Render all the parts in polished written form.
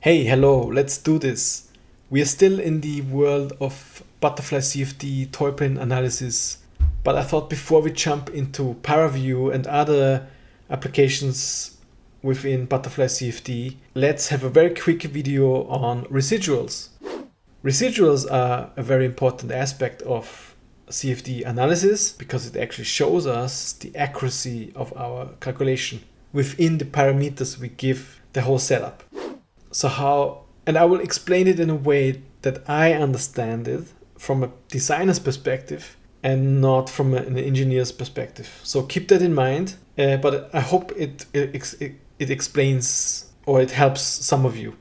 Hey, hello, let's do this. We are still in the world of butterfly CFD toy plane analysis, but I thought before we jump into ParaView and other applications within butterfly CFD, let's have a very quick video on residuals. Residuals are a very important aspect of CFD analysis because it actually shows us the accuracy of our calculation within the parameters we give the whole setup. So how, and I will explain it in a way that I understand it from a designer's perspective and not from an engineer's perspective. So keep that in mind, but I hope it explains or it helps some of you.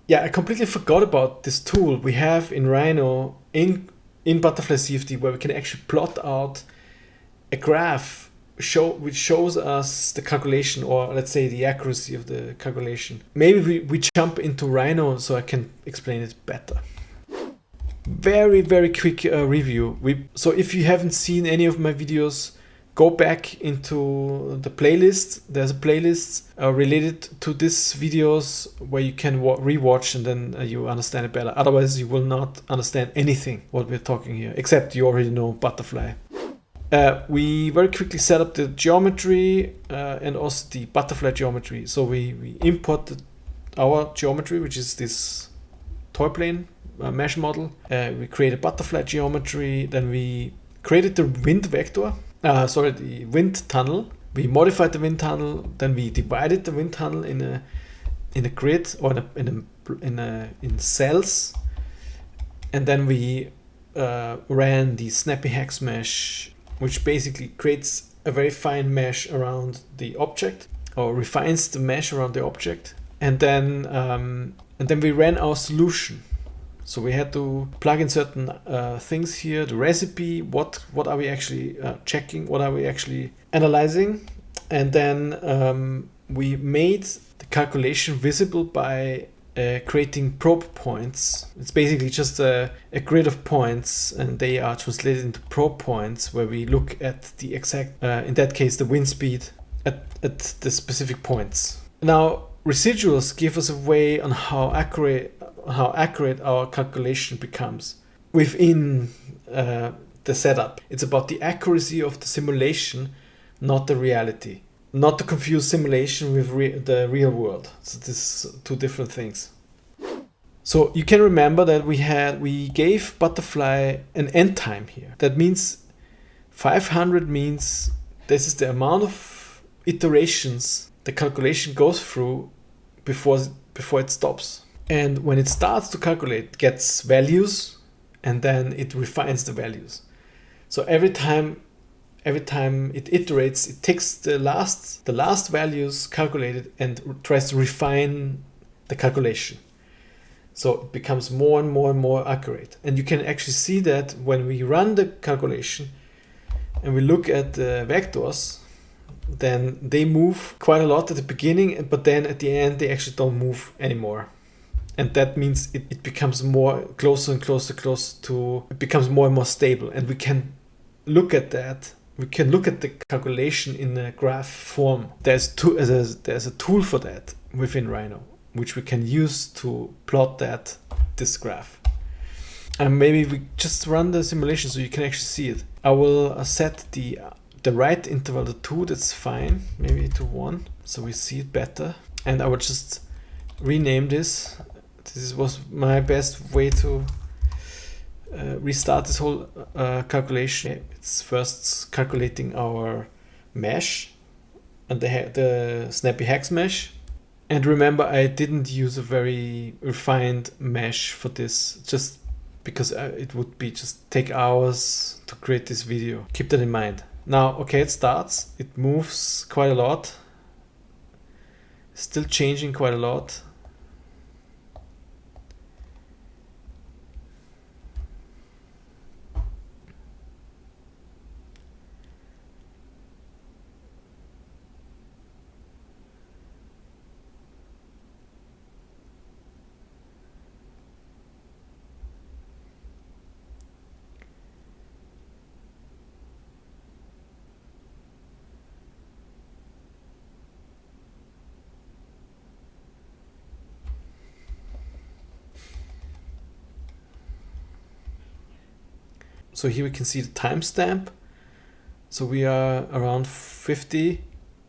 Yeah, I completely forgot about this tool we have in Rhino in Butterfly CFD where we can actually plot out a graph which shows us the calculation, or let's say the accuracy of the calculation. Maybe we jump into Rhino so I can explain it better. Very quick review. So if you haven't seen any of my videos, go back into the playlist. There's a playlist related to these videos where you can rewatch and then you understand it better. Otherwise you will not understand anything what we're talking here, except you already know butterfly. We very quickly set up the geometry and also the butterfly geometry. So we imported our geometry, which is this toy plane mesh model. We created butterfly geometry. Then we created the wind vector. The wind tunnel. We modified the wind tunnel. Then we divided the wind tunnel in a grid or in cells. And then we ran the snappy hex mesh, which basically creates a very fine mesh around the object, or refines the mesh around the object. And then we ran our solution. So we had to plug in certain things here, the recipe, what are we actually checking, what are we actually analyzing. And then we made the calculation visible by creating probe points. It's basically just a grid of points, and they are translated into probe points where we look at the exact, in that case, the wind speed at the specific points. Now, residuals give us a way on how accurate our calculation becomes within the setup. It's about the accuracy of the simulation, not the reality. Not to confuse simulation with the real world. So this is two different things. So you can remember that we gave butterfly an end time here. That means 500 means this is the amount of iterations the calculation goes through before it stops. And when it starts to calculate, it gets values and then it refines the values. So every time it iterates, it takes the last values calculated and tries to refine the calculation. So it becomes more and more accurate. And you can actually see that when we run the calculation and we look at the vectors, then they move quite a lot at the beginning, but then at the end they actually don't move anymore. And that means it becomes more closer and closer to, it becomes more and more stable. And we can look at that. We can look at the calculation in a graph form. There's a tool for that within Rhino, which we can use to plot this graph. And maybe we just run the simulation so you can actually see it. I will set the right interval to 2, that's fine, maybe to 1, so we see it better. And I will just rename this. This was my best way to restart this whole calculation. It's first calculating our mesh and the snappy hex mesh. And remember, I didn't use a very refined mesh for this, just because it would be just take hours to create this video. Keep that in mind. Now, okay, it starts. It moves quite a lot. Still changing quite a lot. So here we can see the timestamp. So we are around 50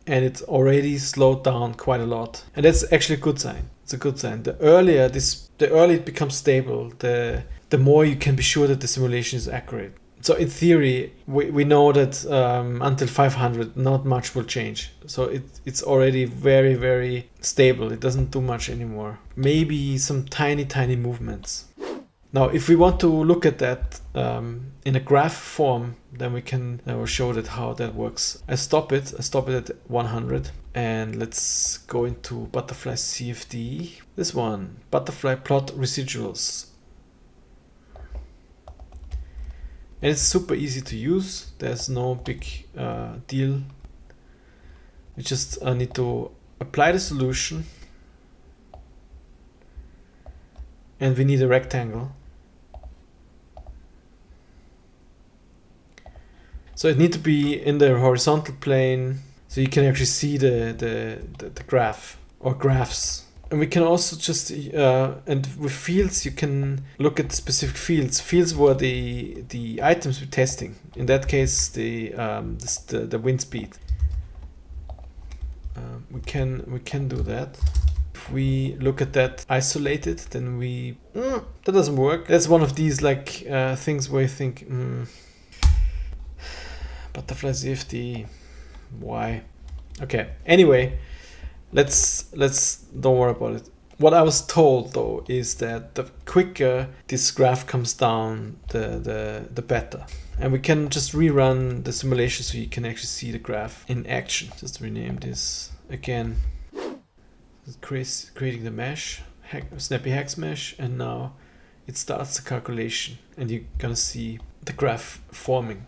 and it's already slowed down quite a lot. And that's actually a good sign. It's a good sign. The earlier it becomes stable, the more you can be sure that the simulation is accurate. So in theory, we know that until 500, not much will change. So it's already very, very stable. It doesn't do much anymore. Maybe some tiny, tiny movements. Now, if we want to look at that in a graph form, then I will show that how that works. I stop it at 100, and let's go into Butterfly CFD. This one, Butterfly Plot Residuals. And it's super easy to use. There's no big deal. We just need to apply the solution. And we need a rectangle. So it needs to be in the horizontal plane so you can actually see the graph or graphs. And we can also just, and with fields, you can look at specific fields. Fields were the items we're testing. In that case, the wind speed. We can do that. If we look at that isolated, then that doesn't work. That's one of these like things where you think, Butterfly CFD, why? Okay. Anyway. Let's don't worry about it. What I was told though is that the quicker this graph comes down, the better. And we can just rerun the simulation so you can actually see the graph in action. Just rename this again. Creating the mesh, snappy hex mesh, and now it starts the calculation, and you're gonna see the graph forming.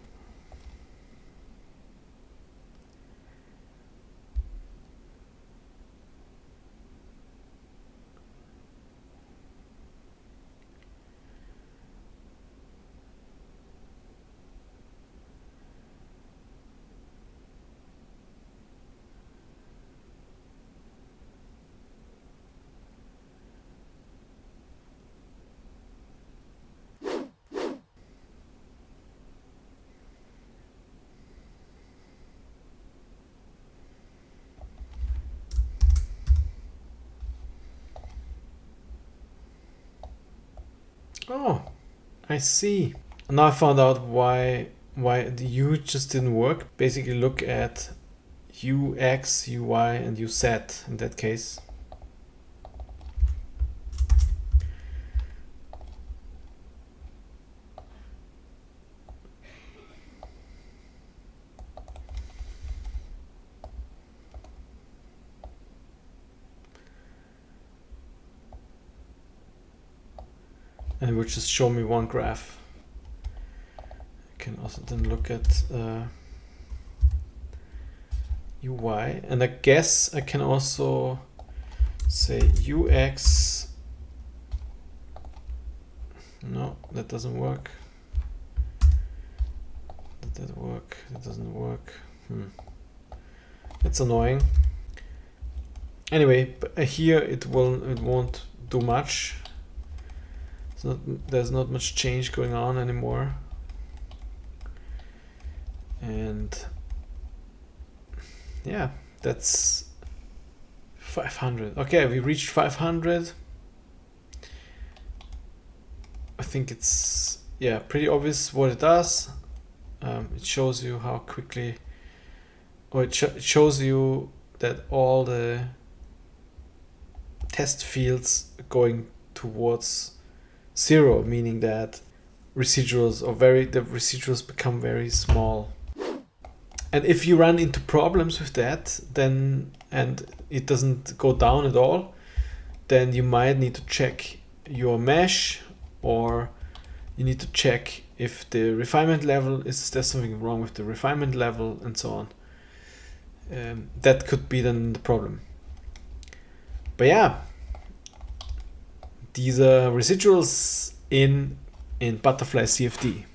Oh, I see. Now I found out why the U just didn't work. Basically look at UX, UY, and UZ in that case. And it will just show me one graph. I can also then look at UI, and I guess I can also say UX. No, that doesn't work. Did that work? That doesn't work. It's annoying. Anyway, here it won't do much. There's not much change going on anymore. And yeah, that's 500. Okay, we reached 500. I think it's, yeah, pretty obvious what it does. It shows you how quickly, or it shows you that all the test fields are going towards 0, meaning that residuals the residuals become very small. And if you run into problems with that, then, and it doesn't go down at all, then you might need to check your mesh, or you need to check if the refinement level, is there something wrong with the refinement level, and so on. That could be then the problem. But yeah, these are residuals in Butterfly CFD.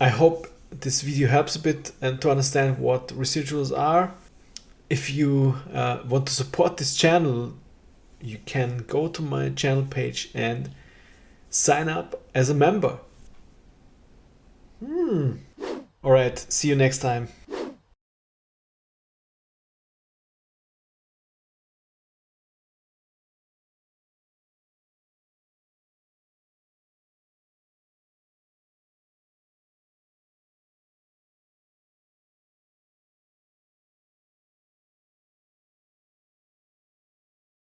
I hope this video helps a bit and to understand what residuals are. If you want to support this channel, you can go to my channel page and sign up as a member. All right, see you next time.